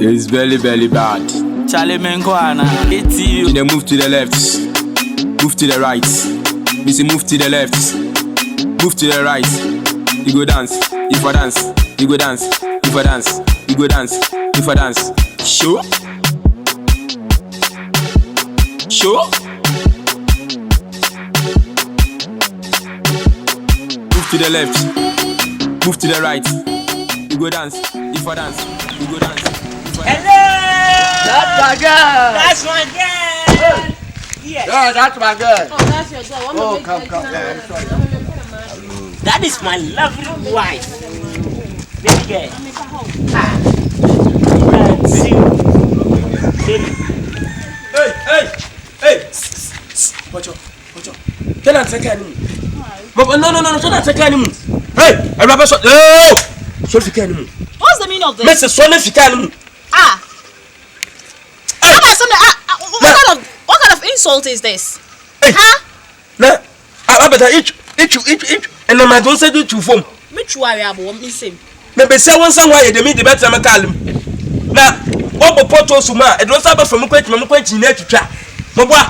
It's very, very bad. Charlie Menguana, it's you. You then move to the left, move to the right. You see, move to the left, move to the right. You go dance, if I dance, you go dance, if I dance, you go dance, if I dance. Sure? Sure? Move to the left, move to the right. You go dance, if I dance, you go dance. Hello! That's my girl! That's my girl! Yes. Yeah, that's my girl. Oh, that's your girl. Oh, come. That is my lovely wife. Baby girl. Hey! Watch out. Can I take any? No, don't take any. Hey! I'm not so. Oh! So if you can. What's the meaning of this? Mr. Son, if you can. What kind of insult is this? Hey! Huh? Nah, I better each. And I don't say do to form. Which worry about missing? Maybe say one somewhere they meet the better Macallum. Now, what Poto Suma, it was about from Muquet, Muquet, to try. Mabwa,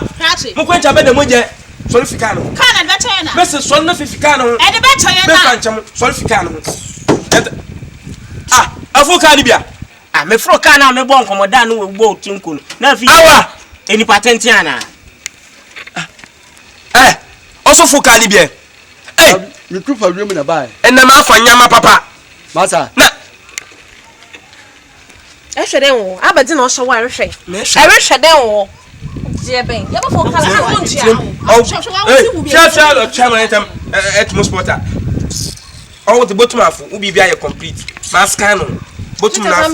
Muquet, I bet the Muja, Solificano. Can I better? Mr. Son of Ficano, And the better, Solificano. Caribia. Ah, me frokana me bon komoda no we bo tinkun. Na fi. Awa, eni patentiana. Also for Caribia. Hey, You took for room in a buy. and the man for Yama Papa. Massa. I should know. I bet no show where I wish I know. Dear Ben, you ever for Chairman at Mospota. Oh, the bottom half will be very complete. Mascano. Bottom half.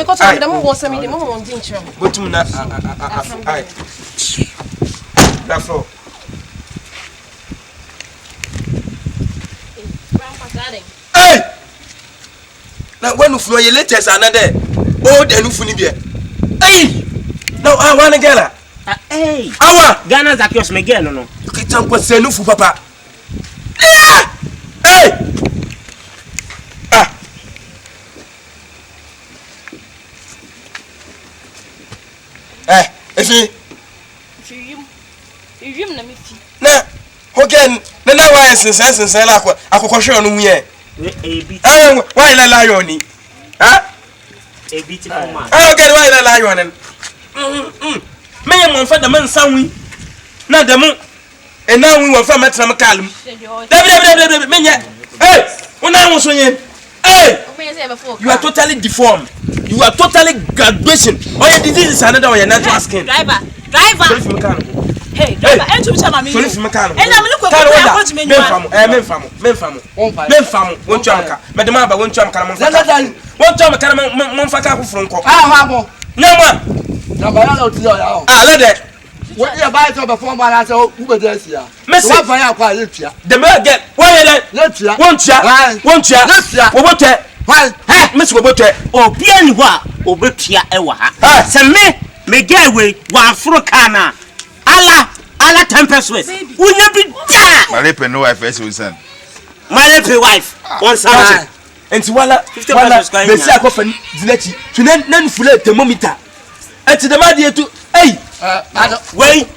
Bottom half. That floor. Hey! Now, when you fly your letters another, old and Ufunibia. Hey! Now, I want to get her. Hey! Awa! Ghana Zakios Miguel no. You can tell what's the for Papa. Hey! If you now, again, the now why since I could show on me. Why la lion? Huh? A beautiful man. I don't get why la lion. May I want the man some not the moon. And now we will from Metram Calum. Hey, when I was saying, hey, you are totally deformed. You are totally graduation. All your disease is another way, you're not asking. Driver. Hey, Hey, and to tell me. Police mechanic. And I'm looking for men famo, one chunka. Madame, one chunka. One chunka, Monfaka from Cock. No one. Let it. What you buy to before my answer, Uber this year. Miss Fire quite lift ya. the man get Let's ya. one chair, Miss Robote. O bien wa obetia ewa ha. Se me get we wan frokana. Ala tempest west. Unya bi da. Malepe no wife first will send. Malepe wife. One something. And wala 50 pesos they say I go for Dinechi. To nan full thermometer. And to the man here to hey. Wait.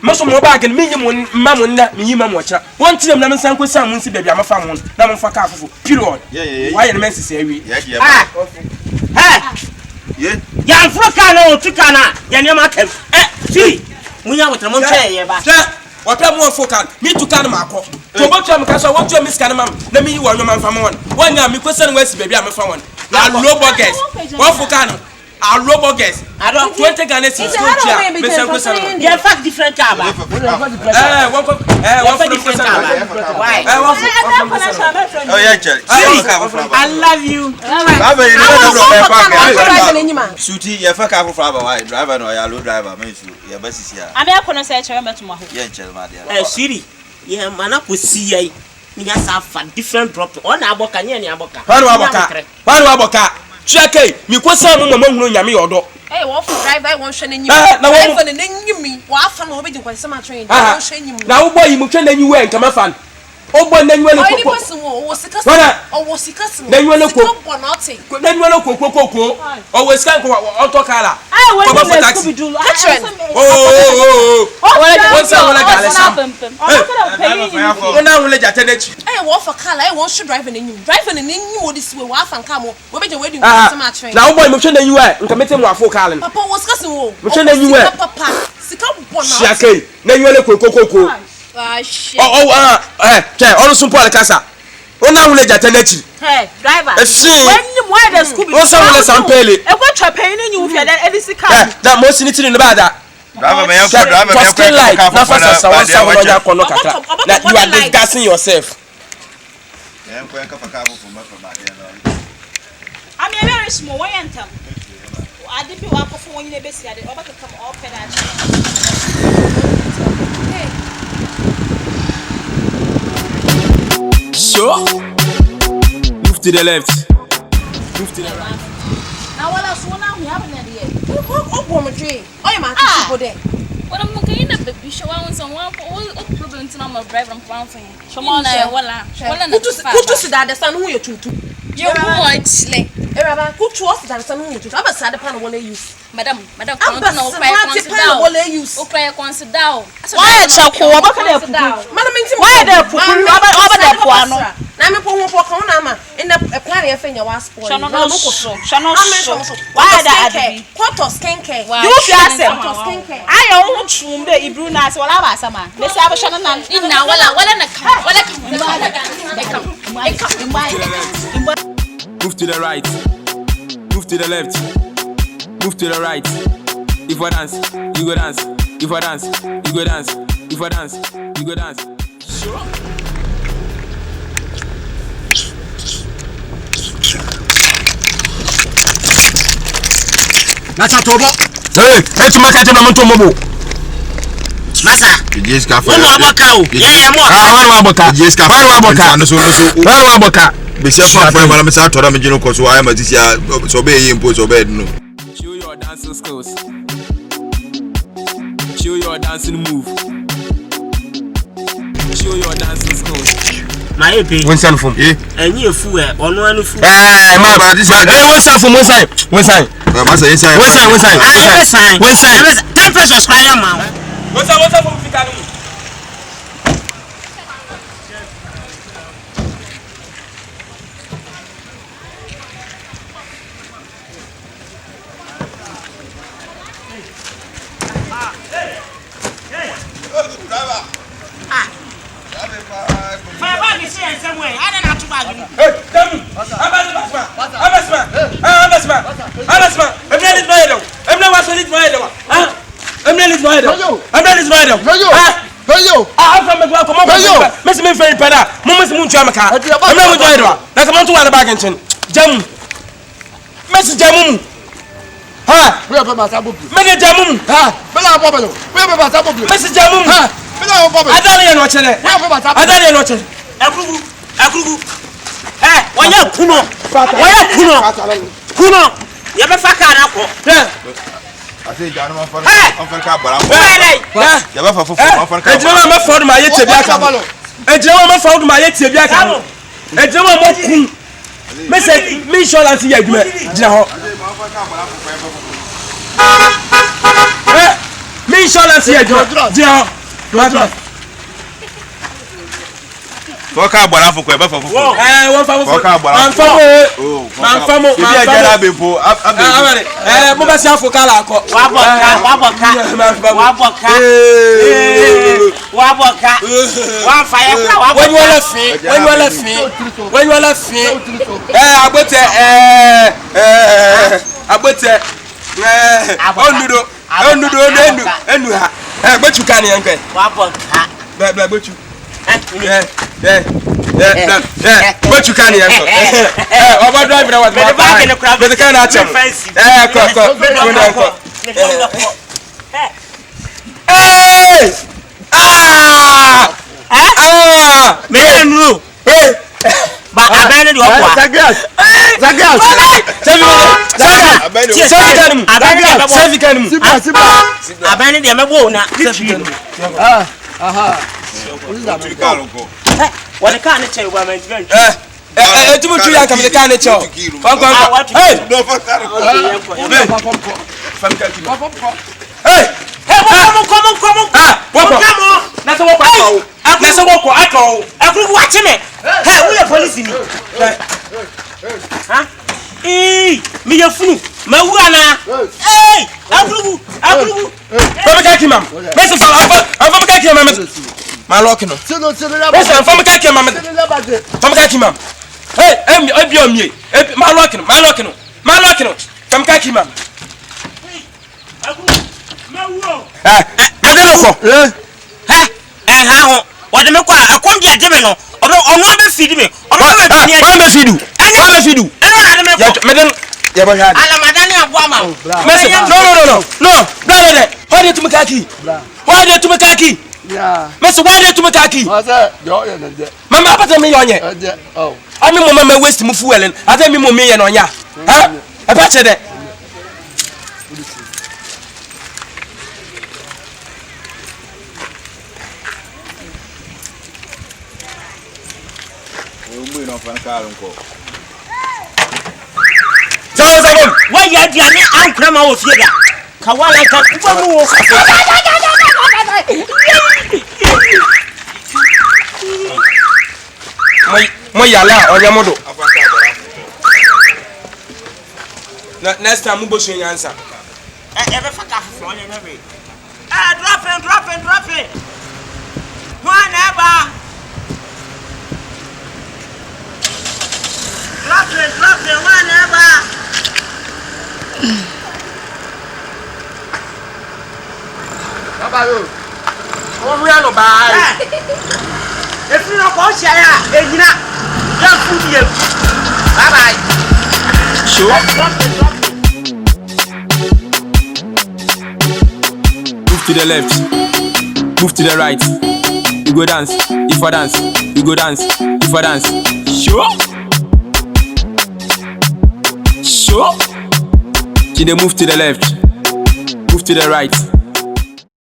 Maso mo bag and me mamunda me mamocha. One time na mensan ko sam nsi baby amafa mo na mo fa ka afofo. Period. Why you mense say we? Ya Africa na otuka na ya ne matem. See. Munya wotra mo twa ye ba. Wata mo fokan. Me tuka na mako. To botua me kaso wontua me sika na mam. Na me yi wo nwoma mfa mo won. Wanya me kwese na wasi baby amafa won. Na low bucket. Wo fokan. a roboges. I don't 20 Ghana cedis go chia. Me say question. You fact different car ba. One for different car. Why? Oh yeah, Charlie. I love you. Suti, you fuck up for why driver no ya low driver me so ya basi sia. Abi akono say chere meto ma ho. Yeah, Charlie ma dia. Siri. Yeah, man ko see ai. Ni ya sa fa different property. O na aboka nye ni aboka. Wanu aboka. Chiake, mi kwesa mo mama hunu nyame yodo. Hey, what for driver won hwe n'enyim. Na wo for n'enyim. Wa fa na obi kwase ma train. Won hwe n'enyim. Na wo boy mu hwe n'enyi we nkama fan. Ogbo n'enyi le kokko. O sika si. N'enyi le kokko. Ko bonoti. N'enyi le kokko. O we sika ko auto kala. Ai we ni taxi. Hatren. Wala gale sam. Ona wole jate n'echi. Hey, what for kala? Hey, won should drive n'enyim. Drive n'enyim o this way. Wa fa nka mo. We be je we di kwase ma train. Na wo boy mu hwe n'enyi we nkama tem afo kala. Papa wo sika si wo. Mu hwe n'enyi we. Papa, sika bonoti. Chiake, n'enyi le kokko. Ah shit. Onu sun Paul Kasa. Ona wule jate n'echi. Hey, driver. When you why the school be. Won sa wule sampele. E go trapain ni you fear that edisi car. Na mo siniti ni bada. Driver me driver na fasa sa wanya kono kaka. Na you are discussing yourself. Yeah, ko enka faka for ma for ma dia no. I'm a very small way entam. Ade bi wa kofo won yin besi ade obaka come all pedal. Sure. Move to the left. Move to the right. Now what else one we have in there? Obo mo dwe. Oye ma ti go there. What I'm going to be show on someone problem to number driver from fan. Come on, wala. Kutu si da understand who you tutu. You watch like Eraba kutu o si da understand who you tutu. Aba sa de pan wala use. Madam, count no cry consider. Wala use. O cry consider. Why chako obaka dey pupu. Madam nti why dey pupu oba dey po ano. Na me po ho po kan na ma ina plan e fenya wa spoil. Shano no so. Why da adi? Quarter skincare. You fiase. Skincare. Ayo ho twum dey ibru na se wala ba sama. Me se aba shano na. Ina wala na ka. Move to the right. Move to the left. Move to the right. If I dance, you go dance. If I dance, you go dance. If I dance, you go dance. Sure. Nacha tobo. Hey, let's make it na monto mobo. Masa. Yes ka fa. Ono aboka o. Yeah, mo. Wanu aboka. Yes ka fa. Wanu aboka. Be say for friend mala me say tora me jino ko so ayi ma ti sia so be yin po so be no. Show your dancing skills. Show your dancing move. Show your dancing skills. My EP. One sign from. Enyi efu e, ono anu fu. Ma ba this one. One sign from one sign. Masa yin sign. One sign. 10 pesos kwa ya ma. One sign from fika no. Kuno. Ya be fa ka na ko. I say janu ma for ka bara. Ya ba fa fo for ka. Ejema ma for ma ye tebia ka. Ejema ma for ma ye tebia ka. Ejema mo kun. Me say me insurance ya adwuma gina ho. Me insurance ya adwuma gina ho. Foka bara fo ko e ba fa fo. Won fa fo. Foka bara. Man famo. Bi e jara be po. Mo ba si afo kala ko. Wa boka. Wa fa ya kwa wa boka. When you are laughing. Abote. Ondudo. Enu ha. Gbechu kan yan kwe. Wa bon ka. Bla gbechu. Gbechu kan yan so. Oba drive na what. Me ba ke ne kura. Me kan na chem. Ko. Hey! Me enu. Ba abene de okwa. Zagas. Abene de mebo na. Aha. What the kind of child woman event? Etumu tu ya kamile kan echo. Hey! Come on. Na so woko atọ. Akuru watch me. Hey, we police ni. Ha? Me ye funu. Ma wu ana. Hey, akuru. Fami ka kimam. Mese fami ka kimam. Ma lock no. Mese fami ka kimam. Fami ka kimam. Hey, obi omie. Ma lock no. Fami ka kimam. Akuru. Ma wu. Madelo ko. Ha ho. What the me kwa akom dia de me no. Ono be feed me. Ono be tini. Wa me feedu. Eno na de me ko. Meden ya ba hadi. Ala madani abu ama. Mese no. Brother. Why dey to me kaki? Yeah. Mese why dey to me kaki? Masa, yo ye nje. Mama apata me yonye. Oh. Ami mo mama waste mu fuel. Ata mi mo me ye no nya. Ha? E ba che de. Why you are ne ankra ma wo fie da. Ka wala ka uba mu wo. Mo yala onya modo. Next time mo bo so nyansa. E be fa ka fo onye na be. Drop it. One ever. Drop it, one ever. Baba yo. Wo ria no bye. If you no go share ya, ejina. Ya food ye. Bye. Sure. Move to the left, move to the right. You go dance, if I dance, you go dance, if I dance. Sure. You dey move to the left, move to the right.